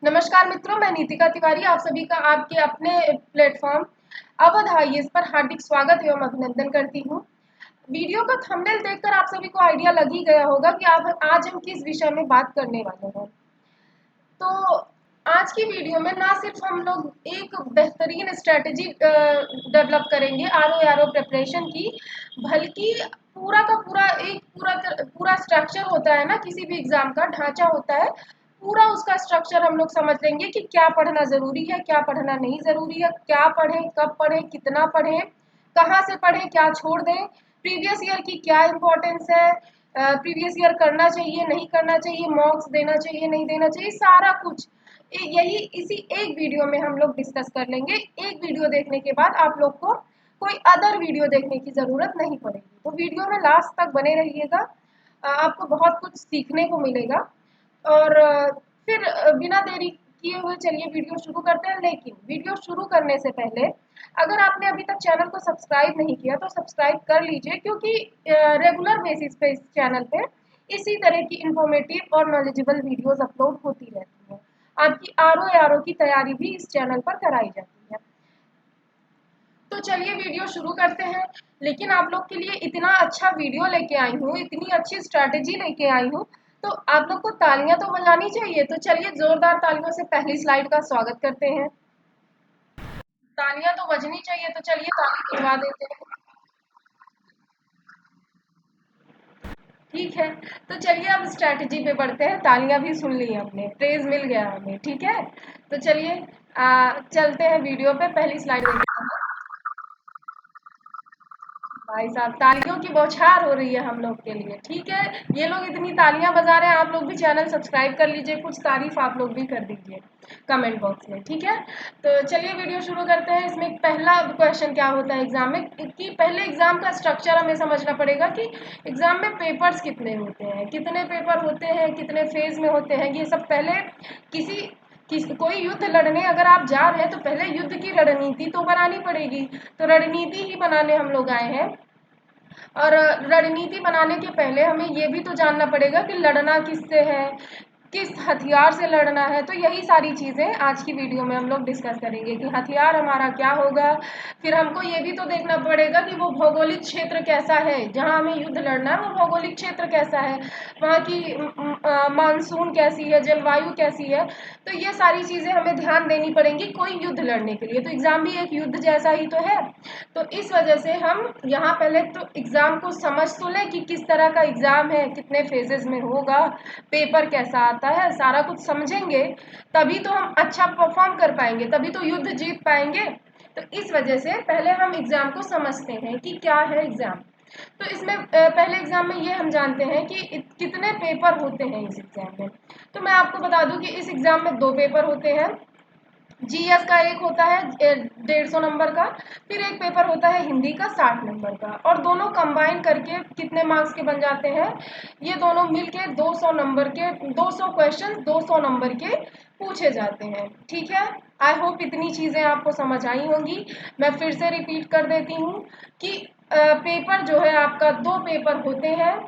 नमस्कार मित्रों, मैं नीतिका तिवारी आप सभी का आपके अपने प्लेटफॉर्म अवध आईएएस पर हार्दिक स्वागत एवं अभिनंदन करती हूँ। वीडियो का थंबनेल देखकर आप सभी को आइडिया लग ही गया होगा कि आज हम किस विषय में बात करने वाले हैं। तो आज की वीडियो में ना सिर्फ हम लोग एक बेहतरीन स्ट्रेटजी डेवलप करेंगे आरओ प्रिपरेशन की, बल्कि पूरा का पूरा पूरा स्ट्रक्चर होता है ना, किसी भी एग्जाम का ढांचा होता है, पूरा उसका स्ट्रक्चर हम लोग समझ लेंगे कि क्या पढ़ना जरूरी है, क्या पढ़ना नहीं जरूरी है, क्या पढ़ें, कब पढ़ें, कितना पढ़ें, कहाँ से पढ़ें, क्या छोड़ दें, प्रीवियस ईयर की क्या इम्पोर्टेंस है, प्रीवियस ईयर करना चाहिए, नहीं करना चाहिए, मॉक्स देना चाहिए, नहीं देना चाहिए, सारा कुछ यही इसी एक वीडियो में हम लोग डिस्कस कर लेंगे। एक वीडियो देखने के बाद आप लोग को कोई अदर वीडियो देखने की जरूरत नहीं पड़ेगी। तो वीडियो में लास्ट तक बने रहिएगा, आपको बहुत कुछ सीखने को मिलेगा। और फिर बिना देरी किए हुए चलिए वीडियो शुरू करते हैं। लेकिन वीडियो शुरू करने से पहले अगर आपने अभी तक चैनल को सब्सक्राइब नहीं किया तो सब्सक्राइब कर लीजिए, क्योंकि रेगुलर बेसिस पे इस चैनल पे इसी तरह की इंफॉर्मेटिव और नॉलेजेबल वीडियोस अपलोड होती रहती हैं। आपकी आरओ की तैयारी भी इस चैनल पर कराई जाती है। तो चलिए वीडियो शुरू करते हैं। लेकिन आप लोग के लिए इतना अच्छा वीडियो लेके आई हूँ, इतनी अच्छी स्ट्रैटेजी लेके आई हूँ, तो आप लोग को तालियां तो बजानी चाहिए। तो चलिए जोरदार तालियों से पहली स्लाइड का स्वागत करते हैं। तालियां तो बजनी चाहिए, तो चलिए ताली बजवा देते हैं। ठीक है, तो चलिए अब स्ट्रैटेजी पे बढ़ते हैं। तालियां भी सुन ली हमने, प्रेज मिल गया हमें। ठीक है, तो चलिए चलते हैं वीडियो पे। पहली स्लाइड देखते हैं। भाई साहब, तालियों की बौछार हो रही है हम लोग के लिए। ठीक है, ये लोग इतनी तालियां बजा रहे हैं, आप लोग भी चैनल सब्सक्राइब कर लीजिए, कुछ तारीफ आप लोग भी कर दीजिए कमेंट बॉक्स में। ठीक है, तो चलिए वीडियो शुरू करते हैं। इसमें पहला क्वेश्चन क्या होता है एग्जाम में, कि पहले एग्जाम का स्ट्रक्चर हमें समझना पड़ेगा कि एग्जाम में पेपर्स कितने होते हैं, कितने पेपर होते हैं, कितने फेज में होते हैं। ये सब पहले कोई युद्ध लड़ने अगर आप जा रहे हैं तो पहले युद्ध की रणनीति तो बनानी पड़ेगी। तो रणनीति ही बनाने हम लोग आए हैं। और रणनीति बनाने के पहले हमें ये भी तो जानना पड़ेगा कि लड़ना किससे है, किस हथियार से लड़ना है। तो यही सारी चीज़ें आज की वीडियो में हम लोग डिस्कस करेंगे कि हथियार हमारा क्या होगा। फिर हमको ये भी तो देखना पड़ेगा कि वो भौगोलिक क्षेत्र कैसा है, जहाँ हमें युद्ध लड़ना है वो भौगोलिक क्षेत्र कैसा है, वहाँ की मानसून कैसी है, जलवायु कैसी है। तो ये सारी चीज़ें हमें ध्यान देनी पड़ेंगी कोई युद्ध लड़ने के लिए। तो एग्ज़ाम भी एक युद्ध जैसा ही तो है। तो इस वजह से हम यहाँ पहले तो एग्ज़ाम को समझ तो लें कि किस तरह का एग्ज़ाम है, कितने फेजेस में होगा, पेपर कैसा आता है, सारा कुछ समझेंगे तभी तो हम अच्छा परफॉर्म कर पाएंगे, तभी तो युद्ध जीत पाएंगे। तो इस वजह से पहले हम एग्ज़ाम को समझते हैं कि क्या है एग्ज़ाम। तो इसमें पहले एग्ज़ाम में ये हम जानते हैं कि कितने पेपर होते हैं इस एग्ज़ाम में। तो मैं आपको बता दूं कि इस एग्ज़ाम में 2 पेपर होते हैं। जीएस का एक होता है 150 नंबर का, फिर एक पेपर होता है हिंदी का 60 नंबर का, और दोनों कंबाइन करके कितने मार्क्स के बन जाते हैं, ये दोनों मिलके 200 नंबर के 200 क्वेश्चन 200 नंबर के पूछे जाते हैं। ठीक है, आई होप इतनी चीज़ें आपको समझ आई होंगी। मैं फिर से रिपीट कर देती हूँ कि पेपर जो है आपका 2 पेपर होते हैं।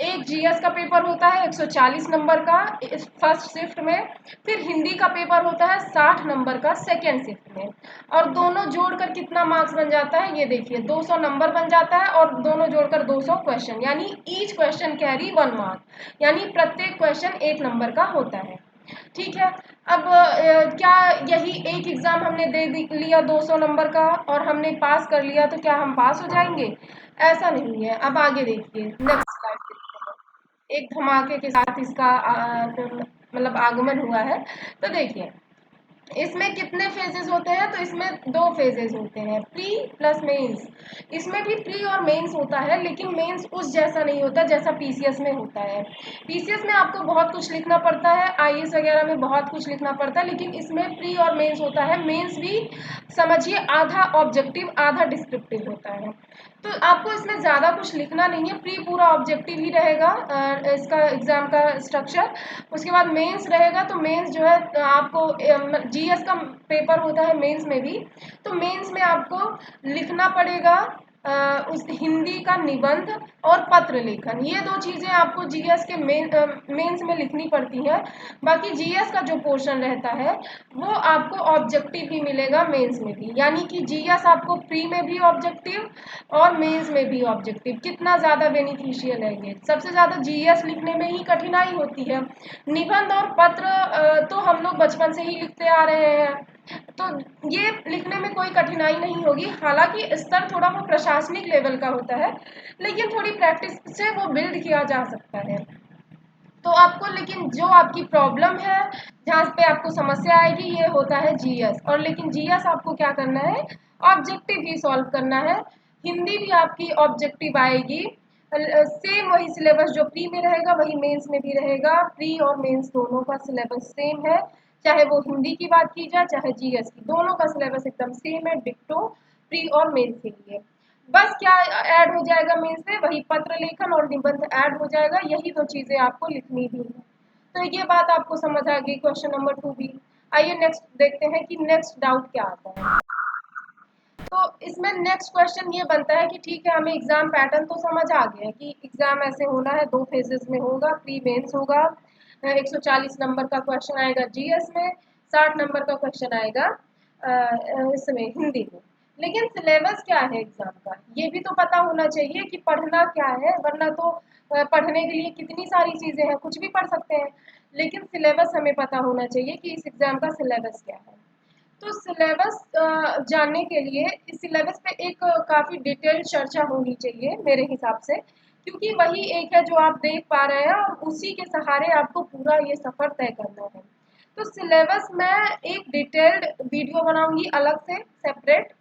एक जीएस का पेपर होता है 140 नंबर का फर्स्ट शिफ्ट में, फिर हिंदी का पेपर होता है 60 नंबर का सेकेंड शिफ्ट में। और दोनों जोड़कर कितना मार्क्स बन जाता है ये देखिए, 200 नंबर बन जाता है, और दोनों जोड़कर 200 क्वेश्चन, यानी ईच क्वेश्चन कैरी 1 मार्क, यानी प्रत्येक क्वेश्चन 1 नंबर का होता है। ठीक है, अब क्या यही एक एग्ज़ाम हमने दे लिया 200 नंबर का और हमने पास कर लिया तो क्या हम पास हो जाएंगे? ऐसा नहीं है। अब आगे देखिए, नेक्स्ट स्लाइड देखते हैं। एक धमाके के साथ इसका मतलब आगमन हुआ है। तो देखिए इसमें कितने फेजेस होते हैं, तो इसमें 2 फेजेस होते हैं, प्री प्लस मेंस। इसमें भी प्री और मेंस होता है, लेकिन मेंस उस जैसा नहीं होता जैसा पीसीएस में होता है। पीसीएस में आपको बहुत कुछ लिखना पड़ता है, आईएएस वगैरह में बहुत कुछ लिखना पड़ता है, लेकिन इसमें प्री और मेंस होता है। मेंस भी समझिए आधा ऑब्जेक्टिव आधा डिस्क्रिप्टिव होता है। तो आपको इसमें ज़्यादा कुछ लिखना नहीं है, प्री पूरा ऑब्जेक्टिव ही रहेगा इसका एग्ज़ाम का स्ट्रक्चर। उसके बाद मेंस रहेगा, तो मेंस जो है आपको जीएस का पेपर होता है मेंस में भी, तो मेंस में आपको लिखना पड़ेगा उस हिंदी का निबंध और पत्र लेखन, ये 2 चीज़ें आपको जीएस के मेंस में लिखनी पड़ती हैं। बाकी जीएस का जो पोर्शन रहता है वो आपको ऑब्जेक्टिव भी मिलेगा मेंस में भी, यानी कि जीएस आपको प्री में भी ऑब्जेक्टिव और मेंस में भी ऑब्जेक्टिव। कितना ज़्यादा बेनिफिशियल है ये। सबसे ज़्यादा जीएस लिखने में ही कठिनाई होती है। निबंध और पत्र तो हम लोग बचपन से ही लिखते आ रहे हैं, तो ये लिखने में कोई कठिनाई नहीं होगी। हालांकि स्तर थोड़ा वो प्रशासनिक लेवल का होता है, लेकिन थोड़ी प्रैक्टिस से वो बिल्ड किया जा सकता है। तो आपको, लेकिन जो आपकी प्रॉब्लम है, जहाँ पे आपको समस्या आएगी, ये होता है जीएस। और लेकिन जीएस आपको क्या करना है, ऑब्जेक्टिव ही सॉल्व करना है। हिंदी भी आपकी ऑब्जेक्टिव आएगी, सेम वही सिलेबस जो प्री में रहेगा वही मेंस में भी रहेगा। प्री और मेंस दोनों का सिलेबस सेम है, चाहे वो हिंदी की बात की जाए चाहे जीएस की, दोनों का सिलेबस एकदम सेम है, डिक्टो प्री और मेंस के लिए। बस क्या ऐड हो जाएगा मेंस में, वही पत्र लेखन और निबंध ऐड हो जाएगा, यही 2 चीजें आपको लिखनी भी है। तो ये बात आपको समझ आ गई क्वेश्चन नंबर 2 भी। आइए नेक्स्ट देखते हैं कि नेक्स्ट डाउट क्या आता है। तो इसमें नेक्स्ट क्वेश्चन ये बनता है कि ठीक है, हमें एग्जाम पैटर्न तो समझ आ गया है कि एग्जाम ऐसे होना है, 2 फेजेस में होगा, प्री मेंस होगा, 140 नंबर का क्वेश्चन आएगा जीएस में, 60 नंबर का क्वेश्चन आएगा इसमें हिंदी में। लेकिन सिलेबस क्या है एग्जाम का, ये भी तो पता होना चाहिए कि पढ़ना क्या है, वरना तो पढ़ने के लिए कितनी सारी चीजें हैं, कुछ भी पढ़ सकते हैं, लेकिन सिलेबस हमें पता होना चाहिए कि इस एग्जाम का सिलेबस क्या है। तो सिलेबस जानने के लिए इस सिलेबस पे एक काफ़ी डिटेल्ड चर्चा होनी चाहिए मेरे हिसाब से, क्योंकि वही एक है जो आप देख पा रहे हैं और उसी के सहारे आपको पूरा ये सफ़र तय करना है। तो सिलेबस मैं एक डिटेल्ड वीडियो बनाऊंगी अलग से सेपरेट,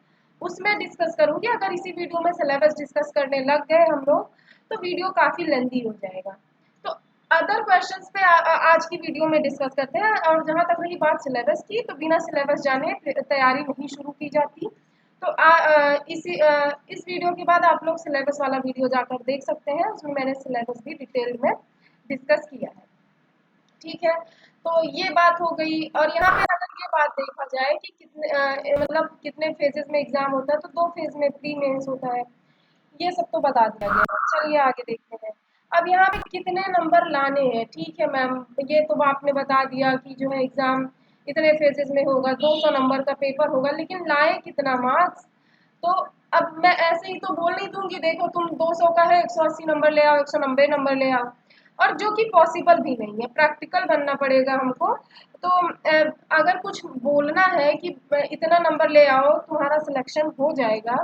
उसमें डिस्कस करूंगी। अगर इसी वीडियो में सिलेबस डिस्कस करने लग गए हम लोग तो वीडियो काफ़ी लेंदी हो जाएगा। तो अदर क्वेश्चंस पे आज की वीडियो में डिस्कस करते हैं। और जहाँ तक रही बात सिलेबस की, तो बिना सिलेबस जाने तैयारी नहीं शुरू की जाती। तो इस वीडियो के बाद आप लोग सिलेबस वाला वीडियो जाकर देख सकते हैं, उसमें मैंने सिलेबस भी डिटेल में डिस्कस किया है। ठीक है, तो ये बात हो गई। और यहाँ पे अगर ये बात देखा जाए कि मतलब कितने फेजेस में एग्जाम होता है, तो 2 फेज में प्री मेंस होता है, ये सब तो बता दिया गया है। चलिए आगे देखते हैं। अब यहाँ पे कितने नंबर लाने हैं, ठीक है मैम, ये तो आपने बता दिया कि जो है एग्जाम इतने फेजेस में होगा, 200 नंबर का पेपर होगा, लेकिन लाए कितना मार्क्स। तो अब मैं ऐसे ही तो बोल नहीं दूंगी देखो तुम 200 का है 180 नंबर ले आओ, 190 नंबर ले आओ, और जो कि पॉसिबल भी नहीं है, प्रैक्टिकल बनना पड़ेगा हमको। तो अगर कुछ बोलना है कि इतना नंबर ले आओ तुम्हारा सिलेक्शन हो जाएगा,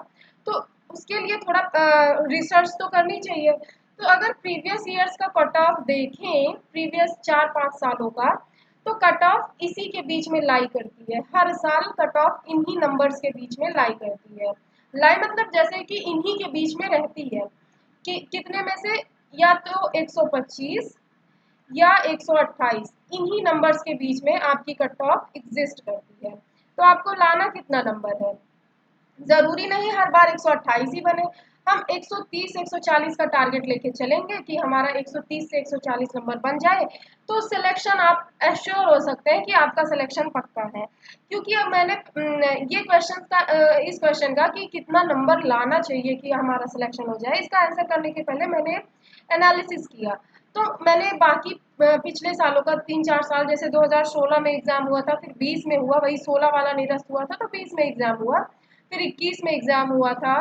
तो उसके लिए थोड़ा रिसर्च तो करनी चाहिए। तो अगर प्रीवियस ईयर्स का कट ऑफ देखें, प्रीवियस 4-5 सालों का, तो कट ऑफ इसी के बीच में लाई करती है, हर साल कट ऑफ इन्हीं नंबर्स के बीच में लाई करती है। लाई मतलब जैसे कि इन्हीं के बीच में रहती है, कि कितने में से, या तो 125 या 128, इन्हीं नंबर्स के बीच में आपकी कट ऑफ एग्जिस्ट करती है। तो आपको लाना कितना नंबर है, ज़रूरी नहीं हर बार 128 ही बने, हम 130 140 का टारगेट लेके चलेंगे कि हमारा 130 से 140 नंबर बन जाए, तो सिलेक्शन आप एश्योर हो सकते हैं कि आपका सिलेक्शन पक्का है। क्योंकि अब मैंने ये क्वेश्चन का इस क्वेश्चन का कि कितना नंबर लाना चाहिए कि हमारा सिलेक्शन हो जाए, इसका आंसर करने के पहले मैंने एनालिसिस किया। तो मैंने बाकी पिछले सालों का 3-4 साल, जैसे 2016 में एग्जाम हुआ था, फिर 20 में हुआ, वही 16 वाला निरस्त हुआ था, तो 20 में एग्जाम हुआ, फिर 21 में एग्जाम हुआ था,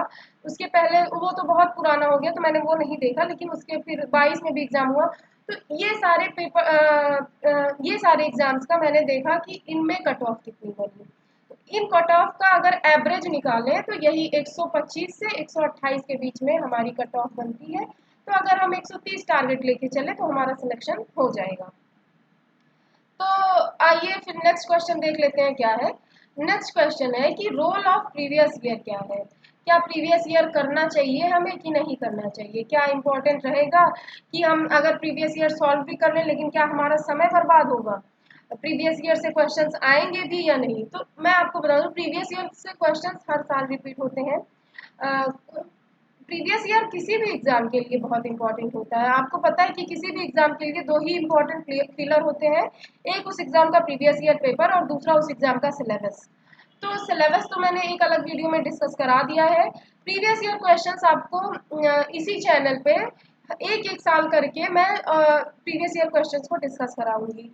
उसके पहले वो तो बहुत पुराना हो गया तो मैंने वो नहीं देखा, लेकिन उसके फिर 22 में भी एग्जाम हुआ। तो ये सारे पेपर ये सारे एग्जाम्स का मैंने देखा कि इनमें कट ऑफ कितनी बनी। तो इन कट ऑफ का अगर एवरेज निकालें तो यही 125 से 128 के बीच में हमारी कट ऑफ बनती है। तो अगर हम 130 टारगेट लेके चले तो हमारा सिलेक्शन हो जाएगा। तो आइए फिर नेक्स्ट क्वेश्चन देख लेते हैं क्या है। नेक्स्ट क्वेश्चन है कि रोल ऑफ प्रीवियस ईयर क्या है, क्या प्रीवियस ईयर करना चाहिए हमें कि नहीं करना चाहिए, क्या इम्पोर्टेंट रहेगा कि हम अगर प्रीवियस ईयर सॉल्व भी कर लें, लेकिन क्या हमारा समय बर्बाद होगा, प्रीवियस ईयर से क्वेश्चंस आएंगे भी या नहीं। तो मैं आपको बता दूं, प्रीवियस ईयर से क्वेश्चंस हर साल रिपीट होते हैं। प्रीवियस ईयर किसी भी एग्जाम के लिए बहुत इंपॉर्टेंट होता है। आपको पता है कि किसी भी एग्जाम के लिए 2 ही इंपॉर्टेंट पिलर होते हैं, एक उस एग्जाम का प्रीवियस ईयर पेपर और दूसरा उस एग्जाम का सिलेबस। तो सिलेबस तो मैंने एक अलग वीडियो में डिस्कस करा दिया है। प्रीवियस ईयर क्वेश्चंस आपको इसी चैनल पे एक एक साल करके मैं प्रीवियस ईयर क्वेश्चंस को डिस्कस कराऊंगी,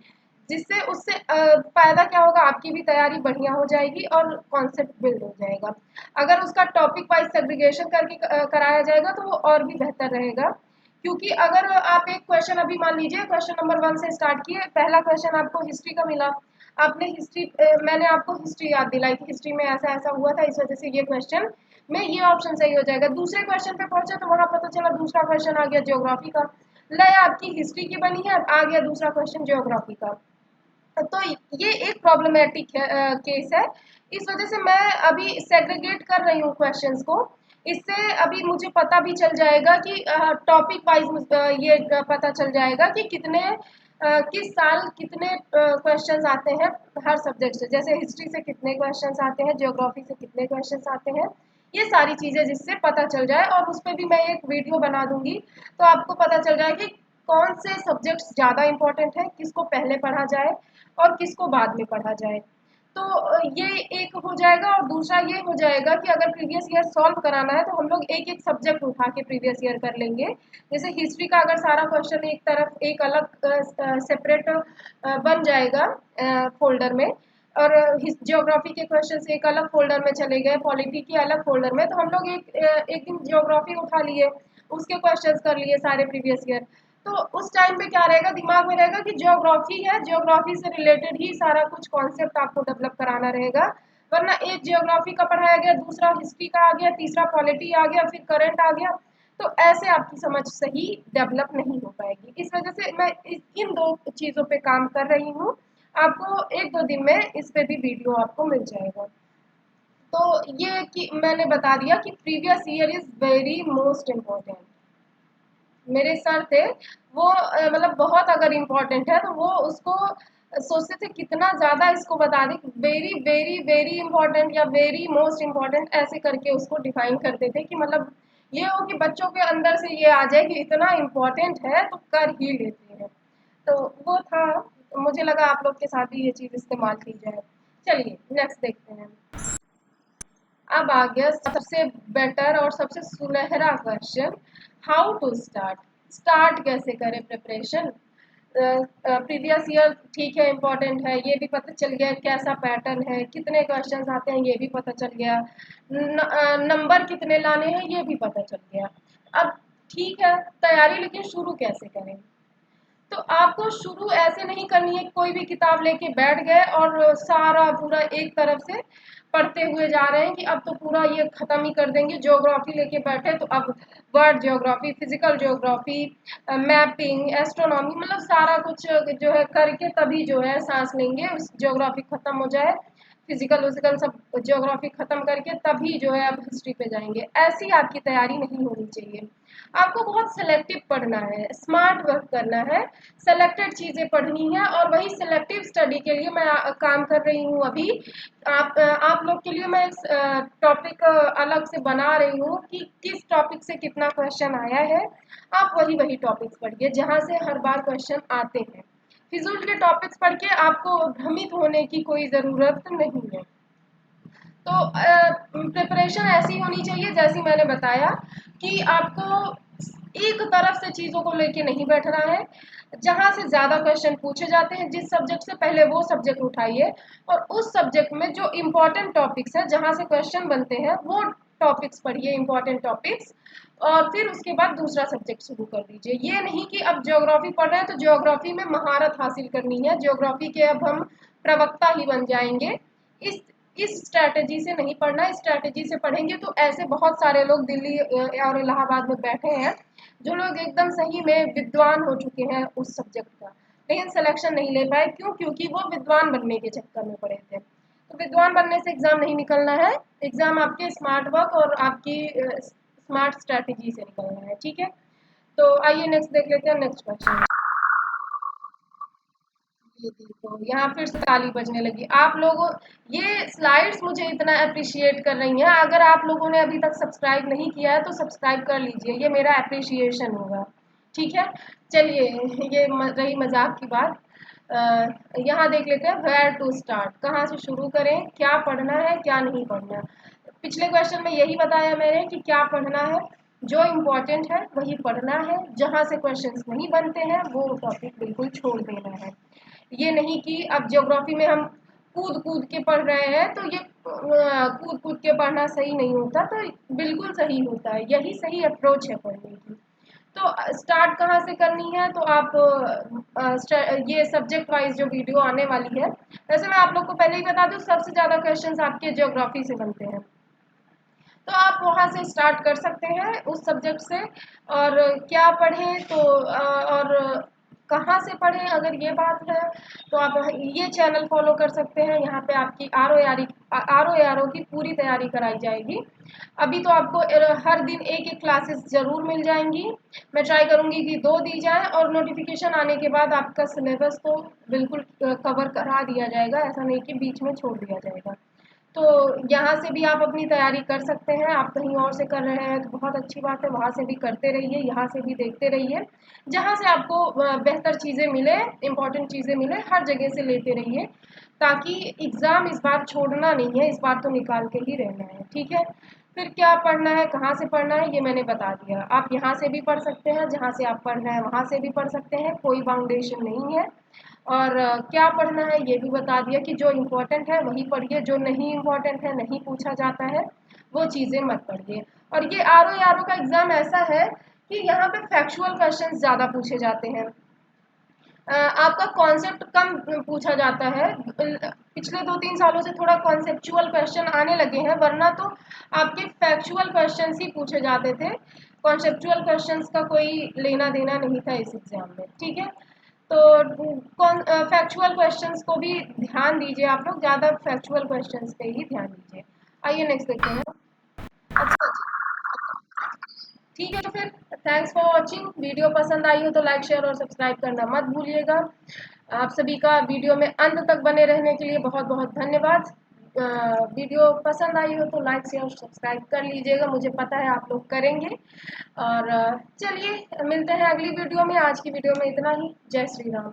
जिससे उससे फायदा क्या होगा, आपकी भी तैयारी बढ़िया हो जाएगी और कॉन्सेप्ट बिल्ड हो जाएगा। अगर उसका टॉपिक वाइज सेग्रीगेशन करके कराया जाएगा तो वो और भी बेहतर रहेगा, क्योंकि अगर आप एक क्वेश्चन अभी मान लीजिए क्वेश्चन नंबर 1 से स्टार्ट किए, पहला क्वेश्चन आपको हिस्ट्री का मिला, आपने हिस्ट्री मैंने आपको हिस्ट्री याद दिलाई कि हिस्ट्री में ऐसा ऐसा हुआ था, इस वजह से ये क्वेश्चन में ये ऑप्शन सही हो जाएगा। दूसरे क्वेश्चन पे पहुंचे तो वहां पता चला दूसरा क्वेश्चन आ गया ज्योग्राफी का, लय आपकी हिस्ट्री की बनी है, अब आ गया दूसरा क्वेश्चन ज्योग्राफी का। तो ये एक प्रॉब्लमेटिक केस है। इस वजह से मैं अभी सेग्रीगेट कर रही हूँ क्वेश्चंस को। इससे अभी मुझे पता भी चल जाएगा कि टॉपिक वाइज ये पता चल जाएगा कि कितने किस साल कितने क्वेश्चंस आते हैं हर सब्जेक्ट से, जैसे हिस्ट्री से कितने क्वेश्चंस आते हैं, ज्योग्राफी से कितने क्वेश्चंस आते हैं, ये सारी चीज़ें जिससे पता चल जाए। और उस पर भी मैं एक वीडियो बना दूंगी, तो आपको पता चल जाए कि कौन से सब्जेक्ट्स ज़्यादा इंपॉर्टेंट है, किसको पहले पढ़ा जाए और किसको बाद में पढ़ा जाए। तो ये एक हो जाएगा। और दूसरा ये हो जाएगा कि अगर प्रीवियस ईयर सॉल्व कराना है तो हम लोग एक एक सब्जेक्ट उठा के प्रीवियस ईयर कर लेंगे। जैसे हिस्ट्री का अगर सारा क्वेश्चन एक तरफ एक अलग सेपरेट बन जाएगा फोल्डर में, और ज्योग्राफी के क्वेश्चन एक अलग फोल्डर में चले गए, पॉलिटी के अलग फोल्डर में, तो हम लोग एक दिन ज्योग्राफी उठा लिए, उसके क्वेश्चंस कर लिए सारे प्रीवियस ईयर। तो उस टाइम पे क्या रहेगा, दिमाग में रहेगा कि ज्योग्राफी है, ज्योग्राफी से रिलेटेड ही सारा कुछ कॉन्सेप्ट आपको डेवलप कराना रहेगा। वरना एक ज्योग्राफी का पढ़ाया गया, दूसरा हिस्ट्री का आ गया, तीसरा पॉलिटी आ गया, फिर करंट आ गया, तो ऐसे आपकी समझ सही डेवलप नहीं हो पाएगी। इस वजह से मैं इन दो चीज़ों पे काम कर रही हूँ। आपको एक दो दिन में इस पे भी वीडियो आपको मिल जाएगा। तो ये कि मैंने बता दिया कि previous year is very most important. मेरे सर थे वो मतलब बहुत अगर इम्पोर्टेंट है तो वो उसको सोचते थे कितना ज़्यादा इसको बता दें, वेरी वेरी वेरी इंपॉर्टेंट या वेरी मोस्ट इम्पॉर्टेंट ऐसे करके उसको डिफाइन करते थे कि मतलब ये हो कि बच्चों के अंदर से ये आ जाए कि इतना इम्पोर्टेंट है तो कर ही लेते हैं। तो वो था, तो मुझे लगा आप लोग के साथ भी ये चीज़ इस्तेमाल की जाए। चलिए नेक्स्ट देखते हैं। अब आ गया सबसे बेटर और सबसे सुनहरा question, how to start. Start कैसे करें प्रिपरेशन। प्रीवियस ईयर ठीक है, इम्पोर्टेंट है, ये भी पता चल गया कैसा पैटर्न है, कितने क्वेश्चंस आते हैं ये भी पता चल गया, नंबर कितने लाने हैं ये भी पता चल गया। अब ठीक है तैयारी, लेकिन शुरू कैसे करें। तो आपको शुरू ऐसे नहीं करनी है कोई भी किताब लेके बैठ गए और सारा पूरा एक तरफ से पढ़ते हुए जा रहे हैं कि अब तो पूरा ये खत्म ही कर देंगे। ज्योग्राफी लेके बैठे तो अब world geography, physical geography, mapping, astronomy, मतलब सारा कुछ जो है करके तभी जो है सांस लेंगे, उस ज्योग्राफी खत्म हो जाए, फिजिकल विजिकल सब ज्योग्राफी खत्म करके तभी जो है अब हिस्ट्री पे जाएंगे। ऐसी आपकी तैयारी नहीं होनी चाहिए। आपको बहुत सेलेक्टिव पढ़ना है, स्मार्ट वर्क करना है, सेलेक्टेड चीज़ें पढ़नी है। और वही सेलेक्टिव स्टडी के लिए मैं काम कर रही हूँ अभी। आप लोग के लिए मैं टॉपिक अलग से बना रही हूँ कि किस टॉपिक से कितना क्वेश्चन आया है। आप वही वही टॉपिक्स पढ़िए जहाँ से हर बार क्वेश्चन आते हैं। फिजूल के टॉपिक्स पढ़ के आपको भ्रमित होने की कोई ज़रूरत नहीं है। तो प्रिपरेशन ऐसी होनी चाहिए जैसी मैंने बताया कि आपको एक तरफ से चीज़ों को लेके नहीं बैठना है। जहाँ से ज़्यादा क्वेश्चन पूछे जाते हैं जिस सब्जेक्ट से, पहले वो सब्जेक्ट उठाइए और उस सब्जेक्ट में जो इम्पोर्टेंट टॉपिक्स है जहाँ से क्वेश्चन बनते हैं वो टॉपिक्स पढ़िए, इम्पोर्टेंट टॉपिक्स, और फिर उसके बाद दूसरा सब्जेक्ट शुरू कर दीजिए। ये नहीं कि अब ज्योग्राफी पढ़ रहे हैं तो ज्योग्राफी में महारत हासिल करनी है, ज्योग्राफी के अब हम प्रवक्ता ही बन जाएंगे। इस इस स्ट्रैटेजी से नहीं पढ़ना। इस स्ट्रैटेजी से पढ़ेंगे तो ऐसे बहुत सारे लोग दिल्ली और इलाहाबाद में बैठे हैं जो लोग एकदम सही में विद्वान हो चुके हैं उस सब्जेक्ट का, लेकिन सिलेक्शन नहीं ले पाए। क्यों? क्योंकि वो विद्वान बनने के चक्कर में पड़े थे। तो विद्वान बनने से एग्जाम नहीं निकलना है, एग्जाम आपके स्मार्ट वर्क और आपकी स्मार्ट स्ट्रैटेजी से निकलना है। ठीक है, तो आइए नेक्स्ट देख लेते हैं। नेक्स्ट क्वेश्चन, ये देखो यहाँ फिर से ताली बजने लगी। आप लोगों, ये स्लाइड्स मुझे इतना अप्रिशिएट कर रही हैं। अगर आप लोगों ने अभी तक सब्सक्राइब नहीं किया है तो सब्सक्राइब कर लीजिए, ये मेरा अप्रिशिएशन होगा। ठीक है, चलिए ये रही मजाक की बात। यहाँ देख लेते हैं वेयर टू स्टार्ट, कहाँ से शुरू करें, क्या पढ़ना है क्या नहीं पढ़ना। पिछले क्वेश्चन में यही बताया मैंने कि क्या पढ़ना है, जो इम्पोर्टेंट है वही पढ़ना है, जहाँ से क्वेश्चंस नहीं बनते हैं वो टॉपिक बिल्कुल छोड़ देना है। ये नहीं कि अब ज्योग्राफी में हम कूद कूद के पढ़ रहे हैं तो ये कूद कूद के पढ़ना सही नहीं होता, तो बिल्कुल सही होता है, यही सही अप्रोच है पढ़ने की। तो स्टार्ट कहाँ से करनी है, तो आप ये सब्जेक्ट वाइज जो वीडियो आने वाली है, वैसे मैं आप लोग को पहले ही बता दूं सबसे ज़्यादा क्वेश्चंस आपके ज्योग्राफी से बनते हैं, तो आप वहाँ से स्टार्ट कर सकते हैं उस सब्जेक्ट से। और क्या पढ़ें तो और कहाँ से पढ़ें, अगर ये बात है तो आप ये चैनल फॉलो कर सकते हैं। यहाँ पे आपकी आर ओ की पूरी तैयारी कराई जाएगी। अभी तो आपको हर दिन एक एक क्लासेस ज़रूर मिल जाएंगी। मैं ट्राई करूँगी कि 2 दी जाए, और नोटिफिकेशन आने के बाद आपका सिलेबस तो बिल्कुल कवर करा दिया जाएगा, ऐसा नहीं कि बीच में छोड़ दिया जाएगा। तो यहाँ से भी आप अपनी तैयारी कर सकते हैं। आप कहीं और से कर रहे हैं तो बहुत अच्छी बात है, वहाँ से भी करते रहिए, यहाँ से भी देखते रहिए, जहाँ से आपको बेहतर चीज़ें मिले, इम्पॉर्टेंट चीज़ें मिले, हर जगह से लेते रहिए, ताकि एग्ज़ाम इस बार छोड़ना नहीं है, इस बार तो निकाल के ही रहना है, ठीक है। फिर क्या पढ़ना है, कहाँ से पढ़ना है, ये मैंने बता दिया। आप यहाँ से भी पढ़ सकते हैं, जहाँ से आप पढ़ रहे हैं वहाँ से भी पढ़ सकते हैं, कोई बाउंडेशन नहीं है। और क्या पढ़ना है ये भी बता दिया कि जो इम्पोर्टेंट है वही पढ़िए, जो नहीं इम्पोर्टेंट है, नहीं पूछा जाता है, वो चीज़ें मत पढ़िए। और ये आर ओ का एग्ज़ाम ऐसा है कि यहाँ पे फैक्चुअल क्वेश्चन ज़्यादा पूछे जाते हैं, आपका कॉन्सेप्ट कम पूछा जाता है। पिछले 2-3 सालों से थोड़ा कॉन्सेप्चुअल क्वेश्चन आने लगे हैं, वरना तो आपके फैक्चुअल क्वेश्चंस ही पूछे जाते थे। कॉन्सेप्चुअल क्वेश्चंस का कोई लेना देना नहीं था इस एग्ज़ाम में, ठीक है। तो फैक्चुअल क्वेश्चंस को भी ध्यान दीजिए, आप लोग ज़्यादा फैक्चुअल क्वेश्चंस पे ही ध्यान दीजिए। आइए नेक्स्ट देखते हैं। अच्छा जी, ठीक है, तो फिर थैंक्स फॉर वॉचिंग। वीडियो पसंद आई हो तो लाइक शेयर और सब्सक्राइब करना मत भूलिएगा। आप सभी का वीडियो में अंत तक बने रहने के लिए बहुत बहुत धन्यवाद। वीडियो पसंद आई हो तो लाइक शेयर सब्सक्राइब कर लीजिएगा, मुझे पता है आप लोग करेंगे। और चलिए मिलते हैं अगली वीडियो में। आज की वीडियो में इतना ही। जय श्री राम।